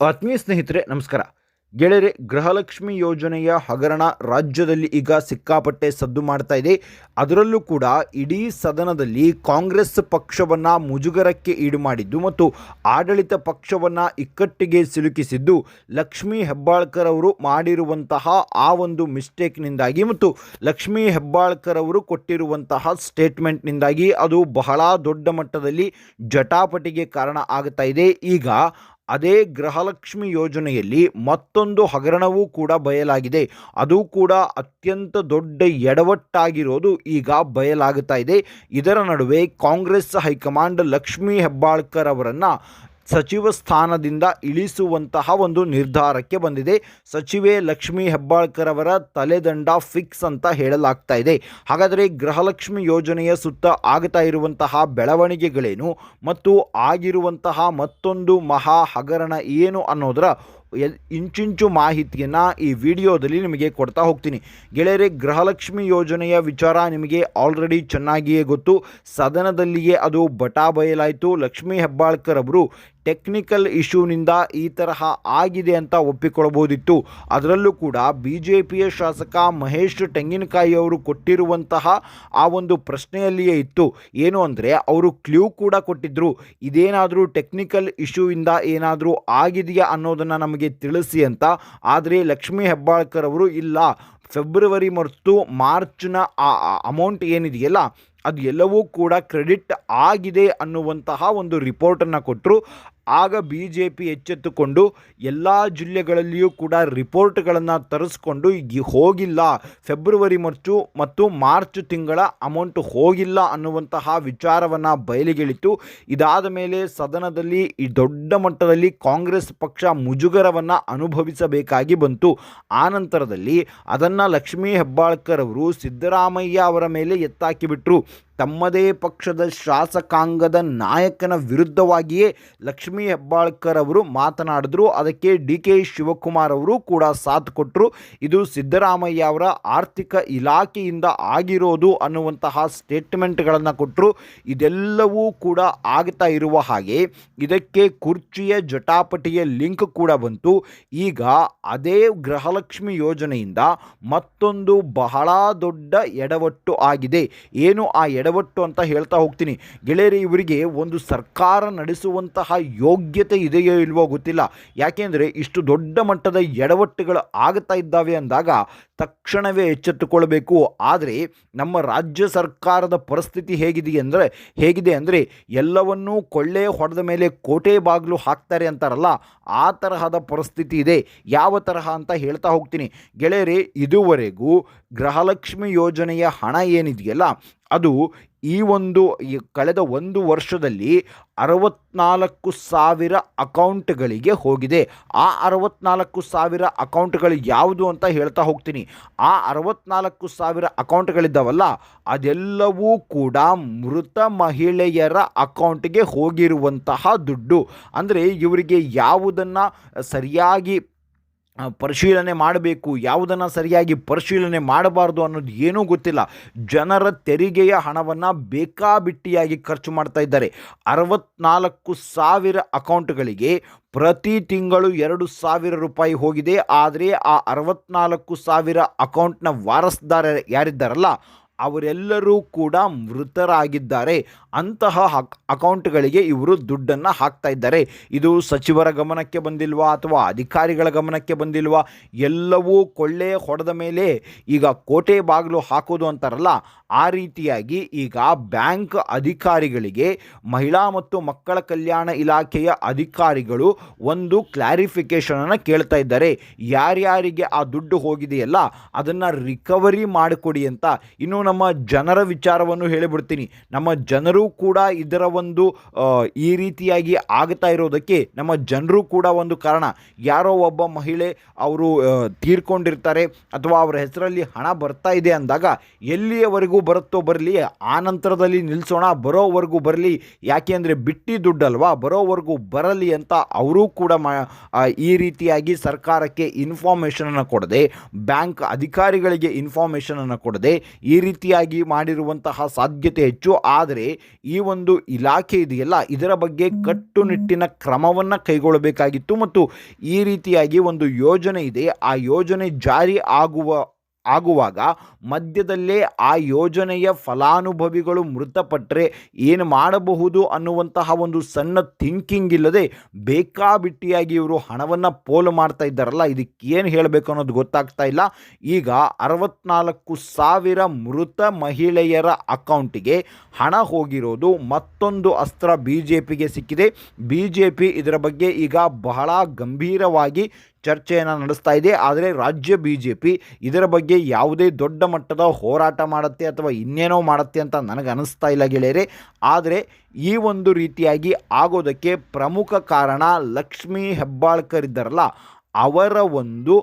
ಆತ್ಮೀಯ ಸ್ನೇಹಿತರೆ ನಮಸ್ಕಾರ. ಗೆಳೆಯರೆ, ಗೃಹಲಕ್ಷ್ಮಿ ಯೋಜನೆಯ ಹಗರಣ ರಾಜ್ಯದಲ್ಲಿ ಈಗ ಸಿಕ್ಕಾಪಟ್ಟೆ ಸದ್ದು ಮಾಡ್ತಾ ಇದೆ. ಅದರಲ್ಲೂ ಕೂಡ ಇಡೀ ಸದನದಲ್ಲಿ ಕಾಂಗ್ರೆಸ್ ಪಕ್ಷವನ್ನು ಮುಜುಗರಕ್ಕೆ ಈಡು ಮಾಡಿದ್ದು ಮತ್ತು ಆಡಳಿತ ಪಕ್ಷವನ್ನು ಇಕ್ಕಟ್ಟಿಗೆ ಸಿಲುಕಿಸಿದ್ದು ಲಕ್ಷ್ಮೀ ಹೆಬ್ಬಾಳ್ಕರ್ ಅವರು ಮಾಡಿರುವಂತಹ ಆ ಒಂದು ಮಿಸ್ಟೇಕ್ನಿಂದಾಗಿ ಮತ್ತು ಲಕ್ಷ್ಮೀ ಹೆಬ್ಬಾಳ್ಕರ್ ಅವರು ಕೊಟ್ಟಿರುವಂತಹ ಸ್ಟೇಟ್ಮೆಂಟ್ನಿಂದಾಗಿ ಅದು ಬಹಳ ದೊಡ್ಡ ಮಟ್ಟದಲ್ಲಿ ಜಟಾಪಟಿಗೆ ಕಾರಣ ಆಗ್ತಾ ಇದೆ. ಈಗ ಅದೇ ಗೃಹಲಕ್ಷ್ಮಿ ಯೋಜನೆಯಲ್ಲಿ ಮತ್ತೊಂದು ಹಗರಣವೂ ಕೂಡ ಬಯಲಾಗಿದೆ. ಅದು ಕೂಡ ಅತ್ಯಂತ ದೊಡ್ಡ ಎಡವಟ್ಟಾಗಿರೋದು ಈಗ ಬಯಲಾಗುತ್ತಾ ಇದೆ. ಇದರ ನಡುವೆ ಕಾಂಗ್ರೆಸ್ ಹೈಕಮಾಂಡ್ ಲಕ್ಷ್ಮೀ ಹೆಬ್ಬಾಳ್ಕರ್ ಅವರನ್ನು ಸಚಿವ ಸ್ಥಾನದಿಂದ ಇಳಿಸುವಂತಹ ಒಂದು ನಿರ್ಧಾರಕ್ಕೆ ಬಂದಿದೆ. ಸಚಿವೆ ಲಕ್ಷ್ಮೀ ಹೆಬ್ಬಾಳ್ಕರ್ ಅವರ ತಲೆದಂಡ ಫಿಕ್ಸ್ ಅಂತ ಹೇಳಲಾಗ್ತಾ ಇದೆ. ಹಾಗಾದರೆ ಗೃಹಲಕ್ಷ್ಮಿ ಯೋಜನೆಯ ಸುತ್ತ ಆಗ್ತಾ ಇರುವಂತಹ ಬೆಳವಣಿಗೆಗಳೇನು ಮತ್ತು ಆಗಿರುವಂತಹ ಮತ್ತೊಂದು ಮಹಾ ಹಗರಣ ಏನು ಅನ್ನೋದರ ಇಂಚಿಂಚು ಮಾಹಿತಿಯನ್ನು ಈ ವಿಡಿಯೋದಲ್ಲಿ ನಿಮಗೆ ಕೊಡ್ತಾ ಹೋಗ್ತೀನಿ. ಗೆಳೆಯರೆ, ಗೃಹಲಕ್ಷ್ಮಿ ಯೋಜನೆಯ ವಿಚಾರ ನಿಮಗೆ ಆಲ್ರೆಡಿ ಚೆನ್ನಾಗಿಯೇ ಗೊತ್ತು. ಸದನದಲ್ಲಿಯೇ ಅದು ಬಯಲಾಯಿತು. ಲಕ್ಷ್ಮೀ ಹೆಬ್ಬಾಳ್ಕರ್ ಅವರು ಟೆಕ್ನಿಕಲ್ ಇಶ್ಯೂನಿಂದ ಈ ತರಹ ಆಗಿದೆ ಅಂತ ಒಪ್ಪಿಕೊಳ್ಳಬಹುದಿತ್ತು. ಅದರಲ್ಲೂ ಕೂಡ BJPಯ ಶಾಸಕ ಮಹೇಶ್ ತೆಂಗಿನಕಾಯಿ ಅವರು ಕೊಟ್ಟಿರುವಂತಹ ಆ ಒಂದು ಪ್ರಶ್ನೆಯಲ್ಲಿಯೇ ಇತ್ತು. ಏನು ಅಂದರೆ ಅವರು ಕ್ಲೂ ಕೂಡ ಕೊಟ್ಟಿದ್ದರು, ಇದೇನಾದರೂ ಟೆಕ್ನಿಕಲ್ ಇಶ್ಯೂಯಿಂದ ಏನಾದರೂ ಆಗಿದೆಯಾ ಅನ್ನೋದನ್ನು ನಮಗೆ ತಿಳಿಸಿ ಅಂತ. ಆದರೆ ಲಕ್ಷ್ಮೀ ಹೆಬ್ಬಾಳ್ಕರ್ ಅವರು ಇಲ್ಲ, ಫೆಬ್ರವರಿ ಮತ್ತು ಮಾರ್ಚ್ನ ಅಮೌಂಟ್ ಏನಿದೆಯಲ್ಲ ಅದು ಎಲ್ಲವೂ ಕೂಡ ಕ್ರೆಡಿಟ್ ಆಗಿದೆ ಅನ್ನುವಂತಹ ಒಂದು ರಿಪೋರ್ಟನ್ನು ಕೊಟ್ಟರು. ಆಗ BJP ಎಚ್ಚೆತ್ತುಕೊಂಡು ಎಲ್ಲ ಜಿಲ್ಲೆಗಳಲ್ಲಿಯೂ ಕೂಡ ರಿಪೋರ್ಟ್ಗಳನ್ನು ತರಿಸ್ಕೊಂಡು ಹೋಗಿಲ್ಲ, ಫೆಬ್ರವರಿ ಮತ್ತು ಮಾರ್ಚ್ ತಿಂಗಳ ಅಮೌಂಟ್ ಹೋಗಿಲ್ಲ ಅನ್ನುವಂತಹ ವಿಚಾರವನ್ನು ಬಯಲಿಗೆಳಿತು. ಇದಾದ ಮೇಲೆ ಸದನದಲ್ಲಿ ಈ ದೊಡ್ಡ ಮಟ್ಟದಲ್ಲಿ ಕಾಂಗ್ರೆಸ್ ಪಕ್ಷ ಮುಜುಗರವನ್ನು ಅನುಭವಿಸಬೇಕಾಗಿ ಬಂತು. ಆನಂತರದಲ್ಲಿ ಅದನ್ನು ಲಕ್ಷ್ಮೀ ಹೆಬ್ಬಾಳ್ಕರ್ ಅವರು ಸಿದ್ದರಾಮಯ್ಯ ಅವರ ಮೇಲೆ ಎತ್ತಾಕಿಬಿಟ್ರು. ತಮ್ಮದೇ ಪಕ್ಷದ ಶಾಸಕಾಂಗದ ನಾಯಕನ ವಿರುದ್ಧವಾಗಿಯೇ ಲಕ್ಷ್ಮೀ ಹೆಬ್ಬಾಳ್ಕರ್ ಅವರು ಮಾತನಾಡಿದ್ರು. ಅದಕ್ಕೆ DK ಶಿವಕುಮಾರ್ ಅವರು ಕೂಡ ಸಾಥ್ ಕೊಟ್ಟರು. ಇದು ಸಿದ್ದರಾಮಯ್ಯ ಅವರ ಆರ್ಥಿಕ ಇಲಾಖೆಯಿಂದ ಆಗಿರೋದು ಅನ್ನುವಂತಹ ಸ್ಟೇಟ್ಮೆಂಟ್ಗಳನ್ನು ಕೊಟ್ಟರು. ಇದೆಲ್ಲವೂ ಕೂಡ ಆಗ್ತಾ ಇರುವ ಹಾಗೆ ಇದಕ್ಕೆ ಕುರ್ಚಿಯ ಜಟಾಪಟಿಯ ಲಿಂಕ್ ಕೂಡ ಬಂತು. ಈಗ ಅದೇ ಗೃಹಲಕ್ಷ್ಮಿ ಯೋಜನೆಯಿಂದ ಮತ್ತೊಂದು ಬಹಳ ದೊಡ್ಡ ಎಡವಟ್ಟು ಆಗಿದೆ. ಏನು ಆ ಎಡವಟ್ಟು ಅಂತ ಹೇಳ್ತಾ ಹೋಗ್ತೀನಿ. ಗೆಳೆಯರಿ, ಇವರಿಗೆ ಒಂದು ಸರ್ಕಾರ ನಡೆಸುವಂತಹ ಯೋಗ್ಯತೆ ಇದೆಯೋ ಇಲ್ವೋ ಗೊತ್ತಿಲ್ಲ. ಯಾಕೆಂದರೆ ಇಷ್ಟು ದೊಡ್ಡ ಮಟ್ಟದ ಎಡವಟ್ಟುಗಳು ಆಗ್ತಾ ಇದ್ದಾವೆ ಅಂದಾಗ ತಕ್ಷಣವೇ ಎಚ್ಚೆತ್ತುಕೊಳ್ಬೇಕು. ಆದರೆ ನಮ್ಮ ರಾಜ್ಯ ಸರ್ಕಾರದ ಪರಿಸ್ಥಿತಿ ಹೇಗಿದೆ ಅಂದರೆ ಎಲ್ಲವನ್ನೂ ಕೊಳ್ಳೆ ಹೊಡೆದ ಮೇಲೆ ಕೋಟೆ ಬಾಗಿಲು ಹಾಕ್ತಾರೆ ಅಂತಾರಲ್ಲ, ಆ ತರಹದ ಪರಿಸ್ಥಿತಿ ಇದೆ. ಯಾವ ತರಹ ಅಂತ ಹೇಳ್ತಾ ಹೋಗ್ತೀನಿ. ಗೆಳೆಯರೇ, ಇದುವರೆಗೂ ಗೃಹಲಕ್ಷ್ಮಿ ಯೋಜನೆಯ ಹಣ ಏನಿದೆಯಲ್ಲ ಅದು ಕಳೆದ ಒಂದು ವರ್ಷದಲ್ಲಿ 64,000 ಅಕೌಂಟ್ಗಳಿಗೆ ಹೋಗಿದೆ. ಆ 64,000 ಅಕೌಂಟ್ಗಳು ಯಾವುದು ಅಂತ ಹೇಳ್ತಾ ಹೋಗ್ತೀನಿ. ಆ 64,000 ಅಕೌಂಟ್ಗಳಿದ್ದಾವಲ್ಲ ಅದೆಲ್ಲವೂ ಕೂಡ ಮೃತ ಮಹಿಳೆಯರ ಅಕೌಂಟ್ಗೆ ಹೋಗಿರುವಂತಹ ದುಡ್ಡು. ಅಂದರೆ ಇವರಿಗೆ ಯಾವುದನ್ನು ಸರಿಯಾಗಿ ಪರಿಶೀಲನೆ ಮಾಡಬೇಕು, ಯಾವುದನ್ನು ಸರಿಯಾಗಿ ಪರಿಶೀಲನೆ ಮಾಡಬಾರ್ದು ಅನ್ನೋದು ಏನೂ ಗೊತ್ತಿಲ್ಲ. ಜನರ ತೆರಿಗೆಯ ಹಣವನ್ನು ಬೇಕಾಬಿಟ್ಟಿಯಾಗಿ ಖರ್ಚು ಮಾಡ್ತಾ ಇದ್ದಾರೆ. 64,000 ಅಕೌಂಟ್ಗಳಿಗೆ ಪ್ರತಿ ತಿಂಗಳು 2,000 ರೂಪಾಯಿ ಹೋಗಿದೆ. ಆದರೆ ಆ 64,000 ಅಕೌಂಟ್ನ ವಾರಸ್ದಾರ ಯಾರಿದ್ದಾರಲ್ಲ ಅವರೆಲ್ಲರೂ ಕೂಡ ಮೃತರಾಗಿದ್ದಾರೆ. ಅಂತಹ ಅಕೌಂಟ್ಗಳಿಗೆ ಇವರು ದುಡ್ಡನ್ನು ಹಾಕ್ತಾ ಇದ್ದಾರೆ. ಇದು ಸಚಿವರ ಗಮನಕ್ಕೆ ಬಂದಿಲ್ವಾ ಅಥವಾ ಅಧಿಕಾರಿಗಳ ಗಮನಕ್ಕೆ ಬಂದಿಲ್ವಾ? ಎಲ್ಲವೂ ಕೊಳ್ಳೆ ಹೊಡೆದ ಮೇಲೆ ಈಗ ಕೋಟೆ ಬಾಗಿಲು ಹಾಕೋದು ಅಂತಾರಲ್ಲ, ಆ ರೀತಿಯಾಗಿ ಈಗ ಬ್ಯಾಂಕ್ ಅಧಿಕಾರಿಗಳಿಗೆ ಮಹಿಳಾ ಮತ್ತು ಮಕ್ಕಳ ಕಲ್ಯಾಣ ಇಲಾಖೆಯ ಅಧಿಕಾರಿಗಳು ಒಂದು ಕ್ಲಾರಿಫಿಕೇಷನನ್ನು ಕೇಳ್ತಾ ಇದ್ದಾರೆ. ಯಾರ್ಯಾರಿಗೆ ಆ ದುಡ್ಡು ಹೋಗಿದೆಯಲ್ಲ ಅದನ್ನು ರಿಕವರಿ ಮಾಡಿಕೊಡಿ ಅಂತ. ಇನ್ನು ನಮ್ಮ ಜನರ ವಿಚಾರವನ್ನು ಹೇಳಿಬಿಡ್ತೀನಿ. ನಮ್ಮ ಜನರು ಕೂಡ ಇದರ ಒಂದು ಈ ರೀತಿಯಾಗಿ ಆಗ್ತಾ ಇರೋದಕ್ಕೆ ನಮ್ಮ ಜನರು ಕೂಡ ಒಂದು ಕಾರಣ. ಯಾರೋ ಒಬ್ಬ ಮಹಿಳೆ ಅವರು ತೀರ್ಕೊಂಡಿರ್ತಾರೆ ಅಥವಾ ಅವರ ಹೆಸರಲ್ಲಿ ಹಣ ಬರ್ತಾ ಇದೆ ಅಂದಾಗ ಎಲ್ಲಿಯವರೆಗೂ ಬರುತ್ತೋ ಬರಲಿ, ಆ ನಂತರದಲ್ಲಿ ನಿಲ್ಲಿಸೋಣ, ಬರೋವರೆಗೂ ಬರಲಿ, ಯಾಕೆ ಅಂದರೆ ಬಿಟ್ಟಿ ದುಡ್ಡಲ್ವಾ, ಬರೋವರೆಗೂ ಬರಲಿ ಅಂತ ಅವರು ಕೂಡ ಈ ರೀತಿಯಾಗಿ ಸರ್ಕಾರಕ್ಕೆ ಇನ್ಫಾರ್ಮೇಷನನ್ನು ಕೊಡದೆ, ಬ್ಯಾಂಕ್ ಅಧಿಕಾರಿಗಳಿಗೆ ಇನ್ಫಾರ್ಮೇಷನನ್ನು ಕೊಡದೆ ಈ ರೀತಿಯಾಗಿ ಮಾಡಿರುವಂತಹ ಸಾಧ್ಯತೆ ಹೆಚ್ಚು. ಆದರೆ ಈ ಒಂದು ಇಲಾಖೆ ಇದೆಯಲ್ಲ ಇದರ ಬಗ್ಗೆ ಕಟ್ಟುನಿಟ್ಟಿನ ಕ್ರಮವನ್ನು ಕೈಗೊಳ್ಳಬೇಕಾಗಿತ್ತು ಮತ್ತು ಈ ರೀತಿಯಾಗಿ ಒಂದು ಯೋಜನೆ ಇದೆ, ಆ ಯೋಜನೆ ಜಾರಿ ಆಗುವಾಗ ಮಧ್ಯದಲ್ಲೇ ಆ ಯೋಜನೆಯ ಫಲಾನುಭವಿಗಳು ಮೃತಪಟ್ಟರೆ ಏನು ಮಾಡಬಹುದು ಅನ್ನುವಂತಹ ಒಂದು ಸಣ್ಣ ಥಿಂಕಿಂಗ್ ಇಲ್ಲದೆ ಬೇಕಾಬಿಟ್ಟಿಯಾಗಿ ಇವರು ಹಣವನ್ನು ಪೋಲು ಮಾಡ್ತಾ ಇದ್ದಾರಲ್ಲ, ಇದಕ್ಕೆ ಏನು ಹೇಳಬೇಕು ಅನ್ನೋದು ಗೊತ್ತಾಗ್ತಾ ಇಲ್ಲ. ಈಗ 64,000 ಮೃತ ಮಹಿಳೆಯರ ಅಕೌಂಟಿಗೆ ಹಣ ಹೋಗಿರೋದು ಮತ್ತೊಂದು ಅಸ್ತ್ರ BJPಗೆ ಸಿಕ್ಕಿದೆ. BJP ಇದರ ಬಗ್ಗೆ ಈಗ ಬಹಳ ಗಂಭೀರವಾಗಿ ಚರ್ಚೆಯನ್ನು ನಡೆಸ್ತಾ ಇದೆ. ಆದರೆ ರಾಜ್ಯ BJP ಇದರ ಬಗ್ಗೆ ಯಾವುದೇ ದೊಡ್ಡ ಮಟ್ಟದ ಹೋರಾಟ ಮಾಡುತ್ತೆ ಅಥವಾ ಇನ್ನೇನೋ ಮಾಡುತ್ತೆ ಅಂತ ನನಗೆ ಅನಿಸ್ತಾ ಇಲ್ಲ ಗೆಳೆಯರೆ. ಆದರೆ ಈ ಒಂದು ರೀತಿಯಾಗಿ ಆಗೋದಕ್ಕೆ ಪ್ರಮುಖ ಕಾರಣ ಲಕ್ಷ್ಮೀ ಹೆಬ್ಬಾಳ್ಕರ್ ಇದ್ದಾರಲ್ಲ ಅವರ ಒಂದು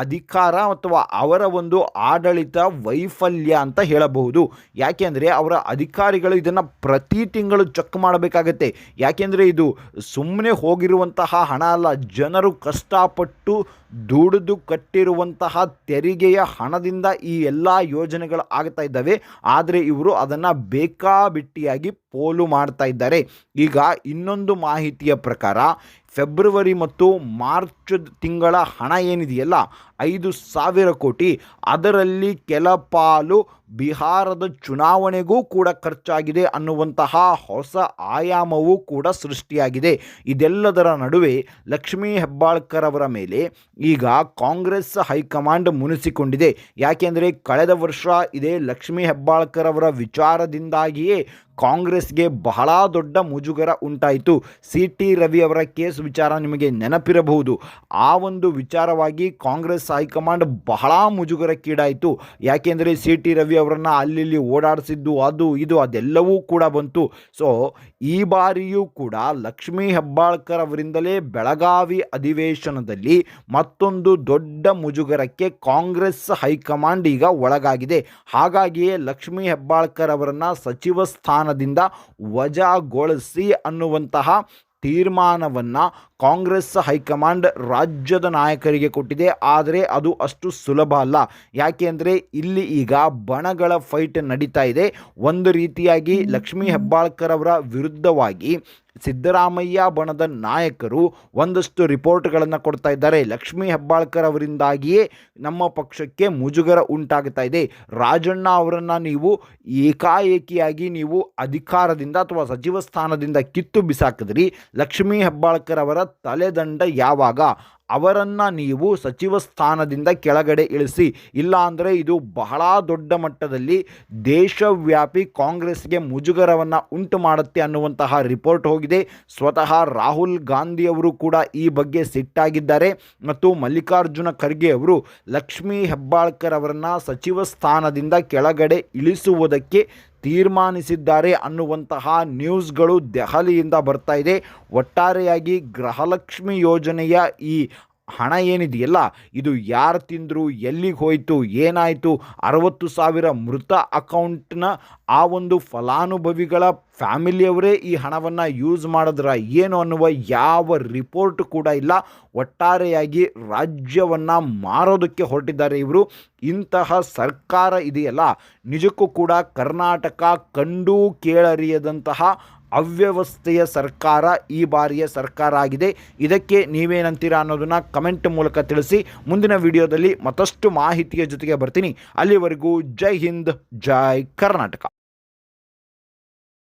ಅಧಿಕಾರ ಅಥವಾ ಅವರ ಒಂದು ಆಡಳಿತ ವೈಫಲ್ಯ ಅಂತ ಹೇಳಬಹುದು. ಯಾಕೆಂದರೆ ಅವರ ಅಧಿಕಾರಿಗಳು ಇದನ್ನು ಪ್ರತಿ ತಿಂಗಳು ಚೆಕ್ ಮಾಡಬೇಕಾಗತ್ತೆ. ಯಾಕೆಂದರೆ ಇದು ಸುಮ್ಮನೆ ಹೋಗಿರುವಂತಹ ಹಣ ಅಲ್ಲ, ಜನರು ಕಷ್ಟಪಟ್ಟು ದುಡಿದು ಕಟ್ಟಿರುವಂತಹ ತೆರಿಗೆಯ ಹಣದಿಂದ ಈ ಎಲ್ಲ ಯೋಜನೆಗಳು ಆಗ್ತಾ ಇದ್ದಾವೆ. ಆದರೆ ಇವರು ಅದನ್ನು ಬೇಕಾಬಿಟ್ಟಿಯಾಗಿ ಪೋಲು ಮಾಡ್ತಾ ಇದ್ದಾರೆ. ಈಗ ಇನ್ನೊಂದು ಮಾಹಿತಿಯ ಪ್ರಕಾರ ಫೆಬ್ರವರಿ ಮತ್ತು ಮಾರ್ಚ್ ತಿಂಗಳ ಹಣ ಏನಿದೆಯಲ್ಲ 5,000 ಕೋಟಿ, ಅದರಲ್ಲಿ ಕೆಲ ಪಾಲು ಬಿಹಾರದ ಚುನಾವಣೆಗೂ ಕೂಡ ಖರ್ಚಾಗಿದೆ ಅನ್ನುವಂತಹ ಹೊಸ ಆಯಾಮವೂ ಕೂಡ ಸೃಷ್ಟಿಯಾಗಿದೆ. ಇದೆಲ್ಲದರ ನಡುವೆ ಲಕ್ಷ್ಮೀ ಹೆಬ್ಬಾಳ್ಕರ್ ಅವರ ಮೇಲೆ ಈಗ ಕಾಂಗ್ರೆಸ್ ಹೈಕಮಾಂಡ್ ಮುನಿಸಿಕೊಂಡಿದೆ. ಯಾಕೆಂದರೆ ಕಳೆದ ವರ್ಷ ಇದೇ ಲಕ್ಷ್ಮೀ ಹೆಬ್ಬಾಳ್ಕರ್ ಅವರ ವಿಚಾರದಿಂದಾಗಿಯೇ ಕಾಂಗ್ರೆಸ್ಗೆ ಬಹಳ ದೊಡ್ಡ ಮುಜುಗರ ಉಂಟಾಯಿತು. CT ರವಿ ಅವರ ಕೇಸ್ ವಿಚಾರ ನಿಮಗೆ ನೆನಪಿರಬಹುದು. ಆ ಒಂದು ವಿಚಾರವಾಗಿ ಕಾಂಗ್ರೆಸ್ ಹೈಕಮಾಂಡ್ ಬಹಳ ಮುಜುಗರಕ್ಕೀಡಾಯಿತು. ಯಾಕೆಂದರೆ CT ರವಿ ಅವರನ್ನು ಅಲ್ಲಿ ಓಡಾಡಿಸಿದ್ದು ಅದು ಇದು ಅದೆಲ್ಲವೂ ಕೂಡ ಬಂತು. ಸೊ ಈ ಬಾರಿಯೂ ಕೂಡ ಲಕ್ಷ್ಮೀ ಹೆಬ್ಬಾಳ್ಕರ್ ಅವರಿಂದಲೇ ಬೆಳಗಾವಿ ಅಧಿವೇಶನದಲ್ಲಿ ಮತ್ತೊಂದು ದೊಡ್ಡ ಮುಜುಗರಕ್ಕೆ ಕಾಂಗ್ರೆಸ್ ಹೈಕಮಾಂಡ್ ಈಗ ಒಳಗಾಗಿದೆ. ಹಾಗಾಗಿಯೇ ಲಕ್ಷ್ಮೀ ಹೆಬ್ಬಾಳ್ಕರ್ ಅವರನ್ನು ಸಚಿವ ಸ್ಥಾನದಿಂದ ವಜಾಗೊಳಿಸಿ ಅನ್ನುವಂತಹ ತೀರ್ಮಾನವನ್ನು ಕಾಂಗ್ರೆಸ್ ಹೈಕಮಾಂಡ್ ರಾಜ್ಯದ ನಾಯಕರಿಗೆ ಕೊಟ್ಟಿದೆ. ಆದರೆ ಅದು ಅಷ್ಟು ಸುಲಭ ಅಲ್ಲ. ಯಾಕೆಂದರೆ ಇಲ್ಲಿ ಈಗ ಬಣಗಳ ಫೈಟ್ ನಡೀತಾ ಇದೆ. ಒಂದು ರೀತಿಯಾಗಿ ಲಕ್ಷ್ಮೀ ಹೆಬ್ಬಾಳ್ಕರ್ ಅವರ ವಿರುದ್ಧವಾಗಿ ಸಿದ್ದರಾಮಯ್ಯ ಬಣದ ನಾಯಕರು ಒಂದಷ್ಟು ರಿಪೋರ್ಟ್ಗಳನ್ನು ಕೊಡ್ತಾ ಇದ್ದಾರೆ. ಲಕ್ಷ್ಮೀ ಹೆಬ್ಬಾಳ್ಕರ್ ಅವರಿಂದಾಗಿಯೇ ನಮ್ಮ ಪಕ್ಷಕ್ಕೆ ಮುಜುಗರ ಉಂಟಾಗ್ತಾ ಇದೆ. ರಾಜಣ್ಣ ಅವರನ್ನು ನೀವು ಏಕಾಏಕಿಯಾಗಿ ನೀವು ಅಧಿಕಾರದಿಂದ ಅಥವಾ ಸಚಿವ ಸ್ಥಾನದಿಂದ ಕಿತ್ತು ಬಿಸಾಕಿದ್ರಿ. ಲಕ್ಷ್ಮೀ ಹೆಬ್ಬಾಳ್ಕರ್ ಅವರ ತಲೆದಂಡ ಯಾವಾಗ? ಅವರನ್ನು ನೀವು ಸಚಿವ ಸ್ಥಾನದಿಂದ ಕೆಳಗಡೆ ಇಳಿಸಿ, ಇಲ್ಲ ಅಂದರೆ ಇದು ಬಹಳ ದೊಡ್ಡ ಮಟ್ಟದಲ್ಲಿ ದೇಶವ್ಯಾಪಿ ಕಾಂಗ್ರೆಸ್ಗೆ ಮುಜುಗರವನ್ನು ಉಂಟು ಮಾಡುತ್ತೆ ಅನ್ನುವಂತಹ ರಿಪೋರ್ಟ್ ಹೋಗಿದೆ. ಸ್ವತಃ ರಾಹುಲ್ ಗಾಂಧಿ ಅವರು ಕೂಡ ಈ ಬಗ್ಗೆ ಸಿಟ್ಟಾಗಿದ್ದಾರೆ ಮತ್ತು ಮಲ್ಲಿಕಾರ್ಜುನ ಖರ್ಗೆ ಅವರು ಲಕ್ಷ್ಮೀ ಹೆಬ್ಬಾಳ್ಕರ್ ಅವರನ್ನು ಸಚಿವ ಸ್ಥಾನದಿಂದ ಕೆಳಗಡೆ ಇಳಿಸುವುದಕ್ಕೆ ತೀರ್ಮಾನಿಸಿದ್ದಾರೆ ಅನ್ನುವಂತಹ ನ್ಯೂಸ್ಗಳು ದೆಹಲಿಯಿಂದ ಬರ್ತಾ ಇದೆ. ಒಟ್ಟಾರೆಯಾಗಿ ಗೃಹಲಕ್ಷ್ಮಿ ಯೋಜನೆಯ ಈ ಹಣ ಏನಿದೆಯಲ್ಲ ಇದು ಯಾರು ತಿಂದರು, ಎಲ್ಲಿಗೆ ಹೋಯಿತು, ಏನಾಯಿತು, 60,000 ಮೃತ ಅಕೌಂಟ್ನ ಆ ಒಂದು ಫಲಾನುಭವಿಗಳ ಫ್ಯಾಮಿಲಿಯವರೇ ಈ ಹಣವನ್ನು ಯೂಸ್ ಮಾಡಿದ್ರ ಏನು ಅನ್ನುವ ಯಾವ ರಿಪೋರ್ಟ್ ಕೂಡ ಇಲ್ಲ. ಒಟ್ಟಾರೆಯಾಗಿ ರಾಜ್ಯವನ್ನು ಮಾರೋದಕ್ಕೆ ಹೊರಟಿದ್ದಾರೆ ಇವರು. ಇಂತಹ ಸರ್ಕಾರ ಇದೆಯಲ್ಲ ನಿಜಕ್ಕೂ ಕೂಡ ಕರ್ನಾಟಕ ಕಂಡು ಕೇಳರಿಯದಂತಹ ಅವ್ಯವಸ್ಥೆಯ ಸರ್ಕಾರ ಈ ಬಾರಿಯ ಸರ್ಕಾರ ಆಗಿದೆ. ಇದಕ್ಕೆ ನೀವೇನಂತೀರಾ ಅನ್ನೋದನ್ನು ಕಮೆಂಟ್ ಮೂಲಕ ತಿಳಿಸಿ. ಮುಂದಿನ ವಿಡಿಯೋದಲ್ಲಿ ಮತ್ತಷ್ಟು ಮಾಹಿತಿಯ ಜೊತೆಗೆ ಬರ್ತೀನಿ. ಅಲ್ಲಿವರೆಗೂ ಜೈ ಹಿಂದ್, ಜೈ ಕರ್ನಾಟಕ.